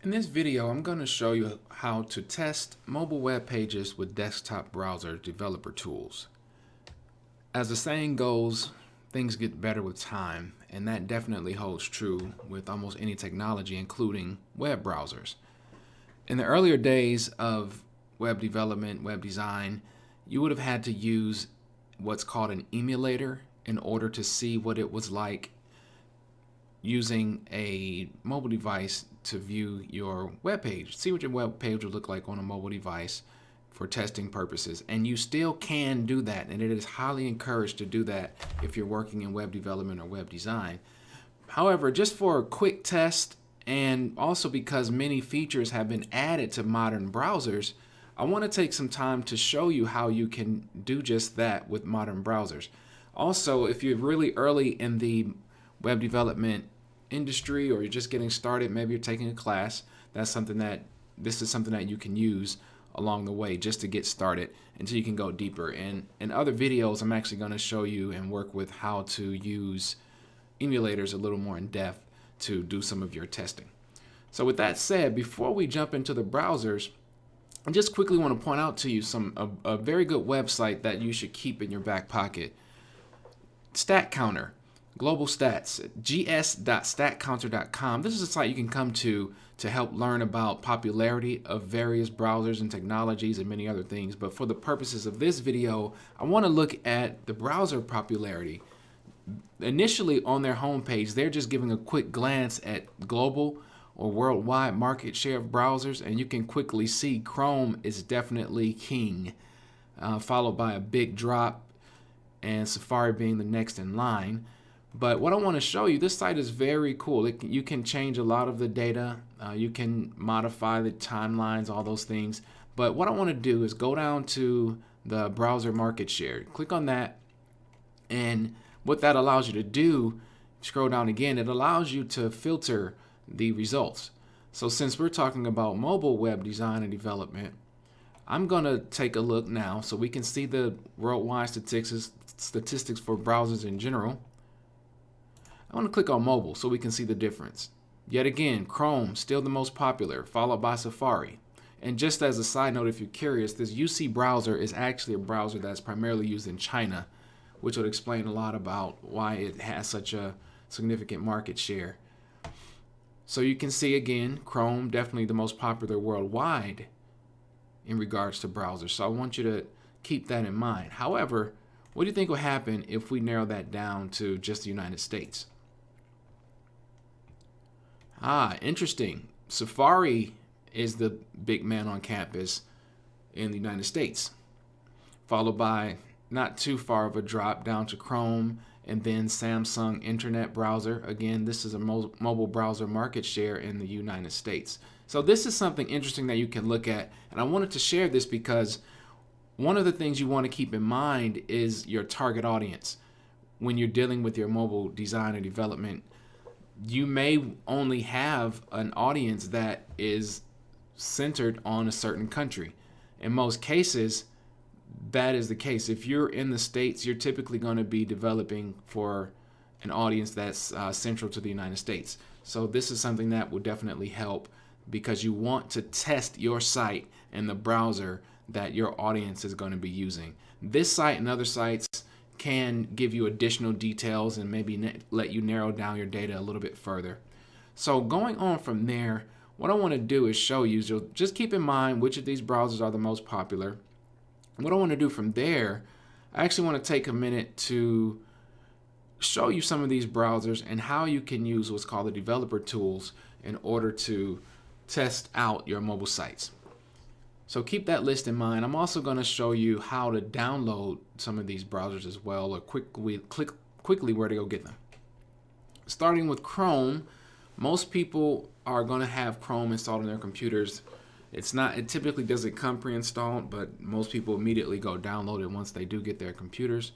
In this video, I'm going to show you how to test mobile web pages with desktop browser developer tools. As the saying goes, things get better with time, and that definitely holds true with almost any technology, including web browsers. In the earlier days of web development, web design, you would have had to use what's called an emulator in order to see what it was like using a mobile device to view your web page. See what your web page would look like on a mobile device for testing purposes. And you still can do that, and it is highly encouraged to do that if you're working in web development or web design. However, just for a quick test, and also because many features have been added to modern browsers, I want to take some time to show you how you can do just that with modern browsers. Also, if you're really early in the web development industry, or you're just getting started, maybe you're taking a class, this is something that you can use along the way just to get started until you can go deeper. And in other videos, I'm actually going to show you and work with how to use emulators a little more in depth to do some of your testing. So with that said, before we jump into the browsers, I just quickly want to point out to you a very good website that you should keep in your back pocket. StatCounter. Global Stats, gs.statcounter.com. This is a site you can come to help learn about popularity of various browsers and technologies and many other things. But for the purposes of this video, I want to look at the browser popularity. Initially on their homepage, they're just giving a quick glance at global or worldwide market share of browsers, and you can quickly see Chrome is definitely king, followed by a big drop and Safari being the next in line. But what I want to show you, this site is very cool. You can change a lot of the data. You can modify the timelines, all those things. But what I want to do is go down to the browser market share. Click on that. And what that allows you to do, scroll down again, it allows you to filter the results. So since we're talking about mobile web design and development, I'm going to take a look now so we can see the worldwide statistics for browsers in general. I want to click on mobile so we can see the difference. Yet again, Chrome still the most popular, followed by Safari. And just as a side note, if you're curious, this UC browser is actually a browser that's primarily used in China, which would explain a lot about why it has such a significant market share. So you can see again, Chrome definitely the most popular worldwide in regards to browsers. So I want you to keep that in mind. However, what do you think will happen if we narrow that down to just the United States? Interesting. Safari is the big man on campus in the United States, followed by not too far of a drop down to Chrome, and then Samsung Internet Browser. Again, this is a mobile browser market share in the United States. So this is something interesting that you can look at, and I wanted to share this because one of the things you want to keep in mind is your target audience. When you're dealing with your mobile design and development, you may only have an audience that is centered on a certain country. In most cases, that is the case. If you're in the States, you're typically going to be developing for an audience that's central to the United States. So this is something that will definitely help because you want to test your site and the browser that your audience is going to be using. This site and other sites can give you additional details and maybe let you narrow down your data a little bit further. So going on from there, what I want to do is show you, so just keep in mind which of these browsers are the most popular. What I want to do from there, I actually want to take a minute to show you some of these browsers and how you can use what's called the developer tools in order to test out your mobile sites. So keep that list in mind. I'm also going to show you how to download some of these browsers as well, or quickly where to go get them. Starting with Chrome, most people are going to have Chrome installed on their computers. It typically doesn't come pre-installed, but most people immediately go download it once they do get their computers.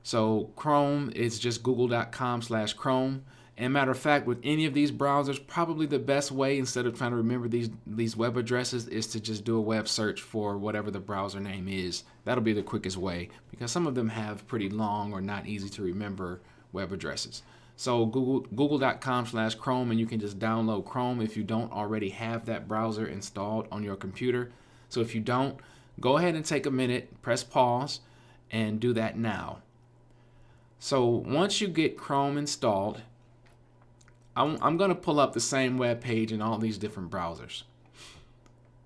So Chrome is just google.com/Chrome. And matter of fact, with any of these browsers, probably the best way, instead of trying to remember these web addresses, is to just do a web search for whatever the browser name is. That'll be the quickest way because some of them have pretty long or not easy to remember web addresses. So google.com/Chrome, and you can just download Chrome if you don't already have that browser installed on your computer. So if you don't, go ahead and take a minute, press pause, and do that now. So once you get Chrome installed, I'm going to pull up the same web page in all these different browsers.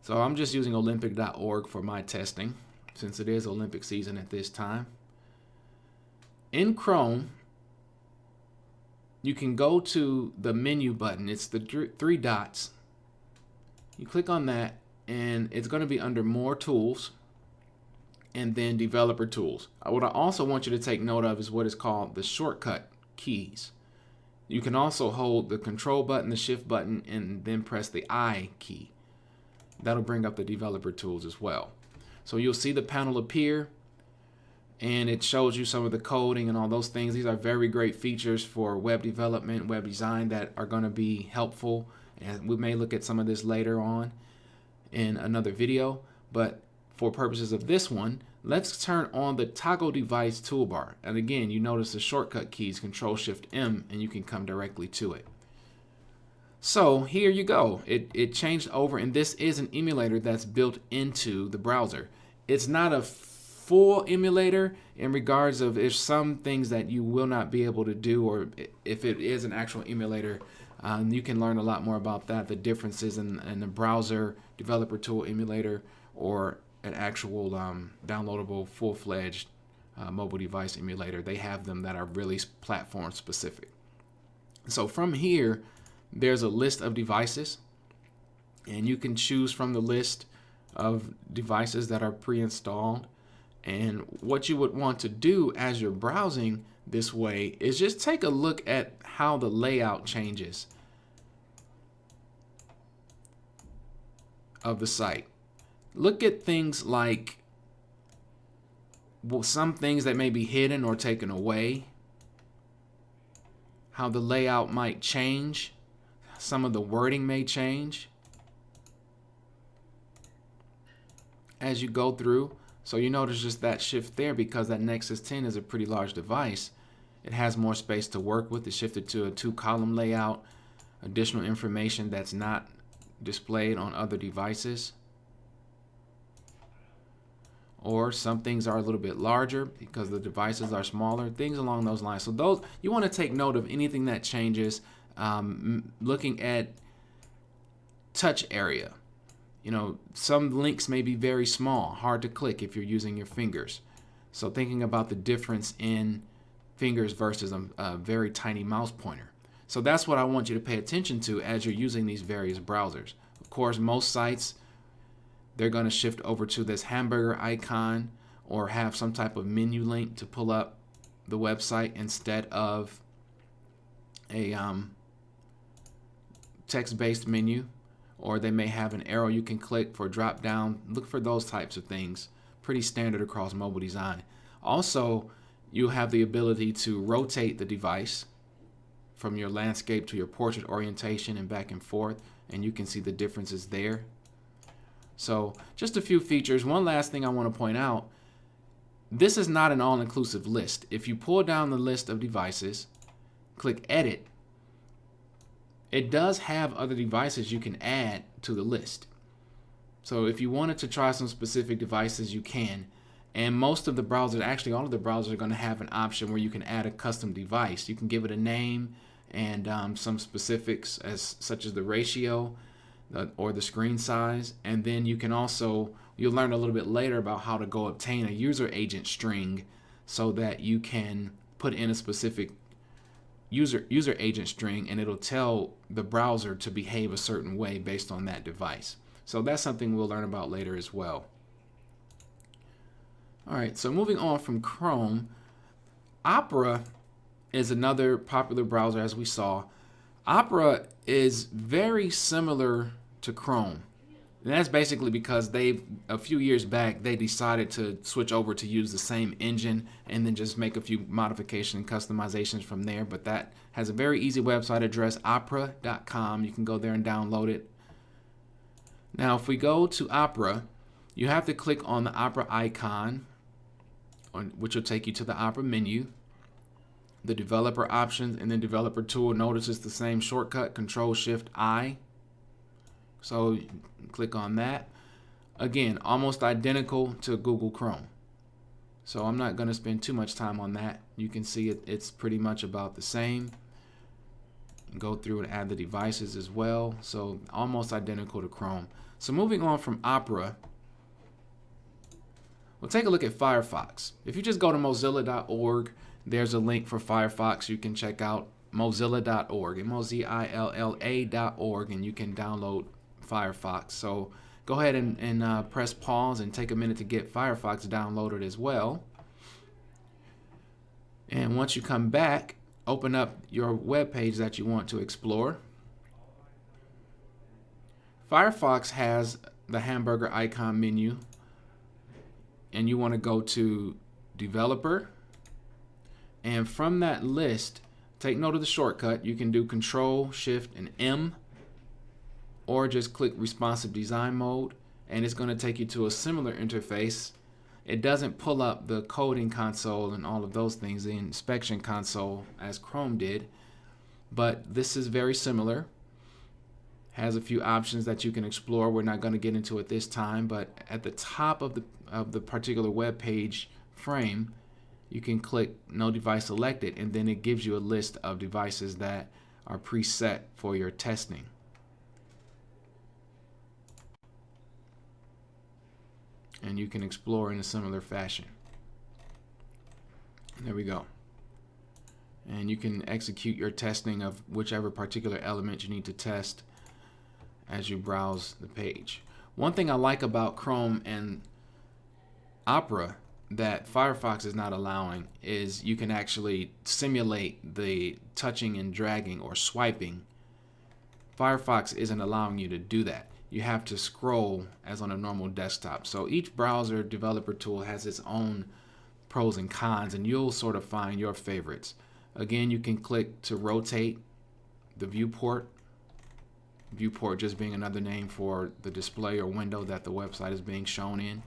So I'm just using Olympic.org for my testing, since it is Olympic season at this time. In Chrome, you can go to the menu button. It's the three dots. You click on that, and it's going to be under More Tools, and then Developer Tools. What I also want you to take note of is what is called the shortcut keys. You can also hold the Control button, the Shift button, and then press the I key. That'll bring up the Developer Tools as well. So you'll see the panel appear, and it shows you some of the coding and all those things. These are very great features for web development, web design that are going to be helpful. And we may look at some of this later on in another video. But for purposes of this one, let's turn on the toggle device toolbar. And again, you notice the shortcut keys, Control-Shift-M, and you can come directly to it. So here you go. It changed over, and this is an emulator that's built into the browser. It's not a full emulator in regards of if some things that you will not be able to do, or if it is an actual emulator, you can learn a lot more about that, the differences in the browser developer tool emulator or an actual downloadable full-fledged mobile device emulator. They have them that are really platform specific. So from here, there's a list of devices, and you can choose from the list of devices that are pre-installed. And what you would want to do as you're browsing this way is just take a look at how the layout changes of the site. Look at things like, well, some things that may be hidden or taken away, how the layout might change, some of the wording may change as you go through. So you notice just that shift there, because that Nexus 10 is a pretty large device. It has more space to work with. It shifted to a 2-column layout, additional information that's not displayed on other devices. Or some things are a little bit larger because the devices are smaller, things along those lines. So those, you want to take note of anything that changes. Looking at touch area. You know, some links may be very small, hard to click if you're using your fingers. So thinking about the difference in fingers versus a very tiny mouse pointer. So that's what I want you to pay attention to as you're using these various browsers. Of course, most sites, they're going to shift over to this hamburger icon or have some type of menu link to pull up the website instead of a text-based menu. Or they may have an arrow you can click for drop down. Look for those types of things. Pretty standard across mobile design. Also, you have the ability to rotate the device from your landscape to your portrait orientation and back and forth, and you can see the differences there. So just a few features. One last thing I want to point out, this is not an all-inclusive list. If you pull down the list of devices, click Edit, it does have other devices you can add to the list. So if you wanted to try some specific devices, you can. And most of the browsers, actually all of the browsers, are going to have an option where you can add a custom device. You can give it a name and some specifics such as the ratio or the screen size. And then you can also, you'll learn a little bit later about how to go obtain a user agent string so that you can put in a specific user agent string, and it'll tell the browser to behave a certain way based on that device. So that's something we'll learn about later as well. All right, so moving on from Chrome, Opera is another popular browser, as we saw. Opera is very similar to Chrome. And that's basically because a few years back, they decided to switch over to use the same engine and then just make a few modifications and customizations from there. But that has a very easy website address, opera.com. You can go there and download it. Now, if we go to Opera, you have to click on the Opera icon, which will take you to the Opera menu. the developer options, and then developer tool. Notice it's the same shortcut, Control-Shift-I. So click on that. Again, almost identical to Google Chrome. So I'm not going to spend too much time on that. You can see it's pretty much about the same. Go through and add the devices as well. So almost identical to Chrome. So moving on from Opera, we'll take a look at Firefox. If you just go to mozilla.org, there's a link for Firefox. You can check out mozilla.org, mozilla.org, and you can download Firefox. So go ahead and press pause and take a minute to get Firefox downloaded as well. And once you come back, open up your web page that you want to explore. Firefox has the hamburger icon menu, and you want to go to Developer, and from that list, take note of the shortcut. You can do Control, Shift, and M, or just click Responsive Design Mode, and it's going to take you to a similar interface. It doesn't pull up the coding console and all of those things, the inspection console, as Chrome did, but this is very similar. Has a few options that you can explore. We're not going to get into it this time, but at the top of the particular web page frame, you can click No Device Selected, and then it gives you a list of devices that are preset for your testing. And you can explore in a similar fashion. There we go. And you can execute your testing of whichever particular element you need to test as you browse the page. One thing I like about Chrome and Opera that Firefox is not allowing is you can actually simulate the touching and dragging or swiping. Firefox isn't allowing you to do that. You have to scroll as on a normal desktop. So each browser developer tool has its own pros and cons, and you'll sort of find your favorites. Again, you can click to rotate the viewport. Viewport just being another name for the display or window that the website is being shown in.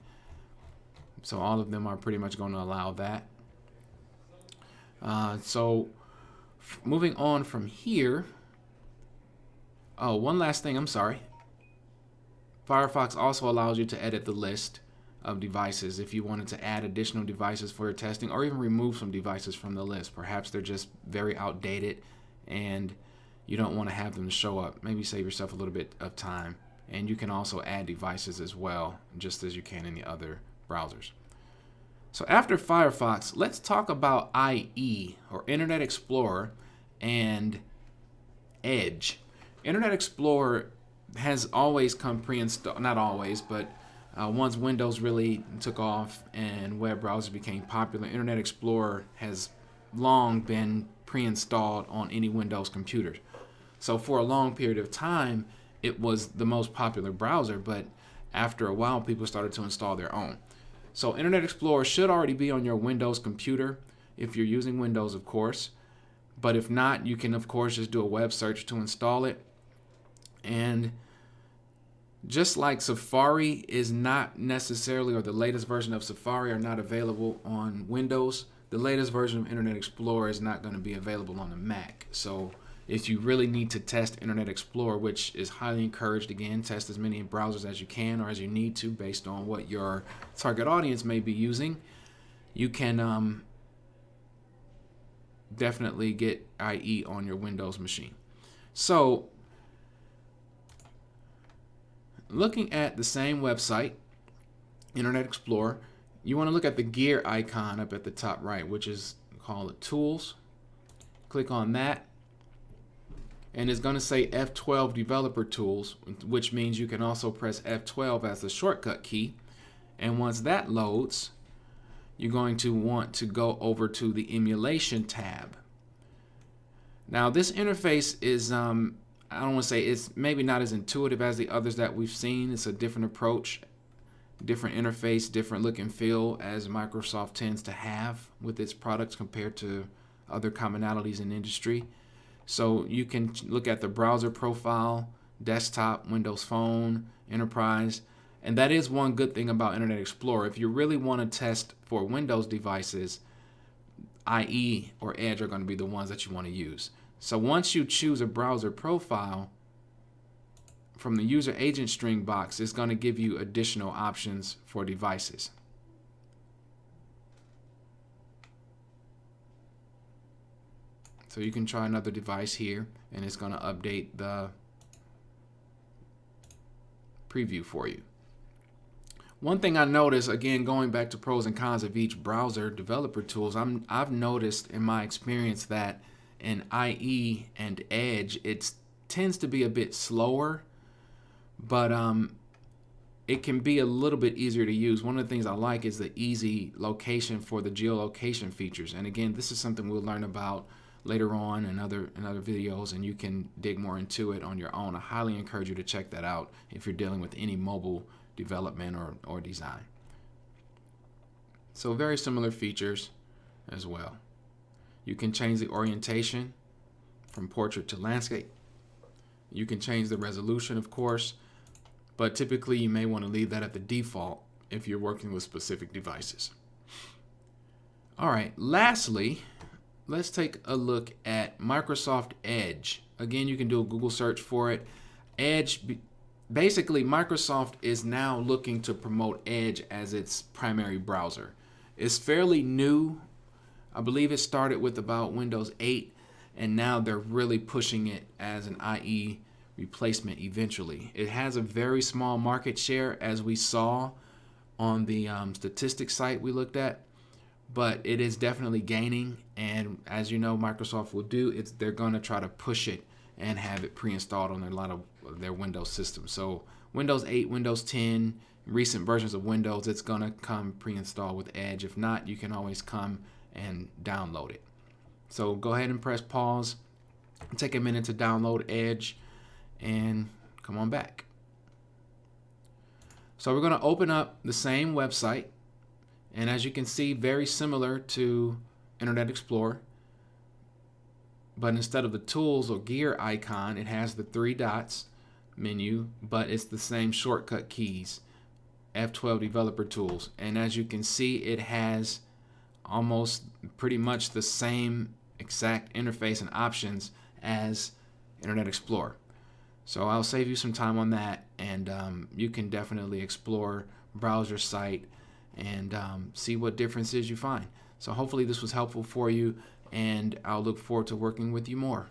So all of them are pretty much going to allow that. Moving on from here. Oh, one last thing, I'm sorry. Firefox also allows you to edit the list of devices if you wanted to add additional devices for your testing, or even remove some devices from the list. Perhaps they're just very outdated and you don't want to have them show up. Maybe save yourself a little bit of time. And you can also add devices as well, just as you can in the other browsers. So after Firefox, let's talk about IE, or Internet Explorer, and Edge. Internet Explorer has always come pre-installed, not always, but once Windows really took off and web browsers became popular, Internet Explorer has long been pre-installed on any Windows computer. So for a long period of time, it was the most popular browser, but after a while, people started to install their own. So Internet Explorer should already be on your Windows computer, if you're using Windows, of course. But if not, you can, of course, just do a web search to install it. And just like Safari is not necessarily, or the latest version of Safari are not available on Windows, the latest version of Internet Explorer is not going to be available on the Mac. So if you really need to test Internet Explorer, which is highly encouraged, again, test as many browsers as you can or as you need to based on what your target audience may be using, you can definitely get IE on your Windows machine. So looking at the same website, Internet Explorer, you want to look at the gear icon up at the top right, which is called Tools. Click on that, and it's going to say F12 Developer Tools, which means you can also press F12 as the shortcut key. And once that loads, you're going to want to go over to the Emulation tab. Now this interface is, I don't want to say it's maybe not as intuitive as the others that we've seen. It's a different approach, different interface, different look and feel, as Microsoft tends to have with its products compared to other commonalities in industry. So you can look at the browser profile, desktop, Windows Phone, Enterprise, and that is one good thing about Internet Explorer. If you really want to test for Windows devices, IE or Edge are going to be the ones that you want to use. So once you choose a browser profile, from the user agent string box, it's going to give you additional options for devices. So you can try another device here, and it's going to update the preview for you. One thing I noticed, again, going back to pros and cons of each browser developer tools, I've noticed in my experience that in IE and Edge, it tends to be a bit slower, but it can be a little bit easier to use. One of the things I like is the easy location for the geolocation features. And again, this is something we'll learn about later on in other videos, and you can dig more into it on your own. I highly encourage you to check that out if you're dealing with any mobile development or design. So very similar features as well. You can change the orientation from portrait to landscape. You can change the resolution, of course, but typically you may want to leave that at the default if you're working with specific devices. All right, lastly, let's take a look at Microsoft Edge. Again, you can do a Google search for it. Edge, basically Microsoft is now looking to promote Edge as its primary browser. It's fairly new. I believe it started with about Windows 8, and now they're really pushing it as an IE replacement eventually. It has a very small market share, as we saw on the statistics site we looked at, but it is definitely gaining, and as you know Microsoft will do, they're going to try to push it and have it pre-installed on a lot of their Windows systems. So Windows 8, Windows 10, recent versions of Windows, it's going to come pre-installed with Edge. If not, you can always come and download it. So go ahead and press pause, take a minute to download Edge, and come on back. So we're going to open up the same website, and as you can see, very similar to Internet Explorer, but instead of the tools or gear icon, it has the 3 dots menu, but it's the same shortcut keys, F12 developer tools, and as you can see, it has almost pretty much the same exact interface and options as Internet Explorer. So I'll save you some time on that, and you can definitely explore, browse your site, and see what differences you find. So hopefully this was helpful for you, and I'll look forward to working with you more.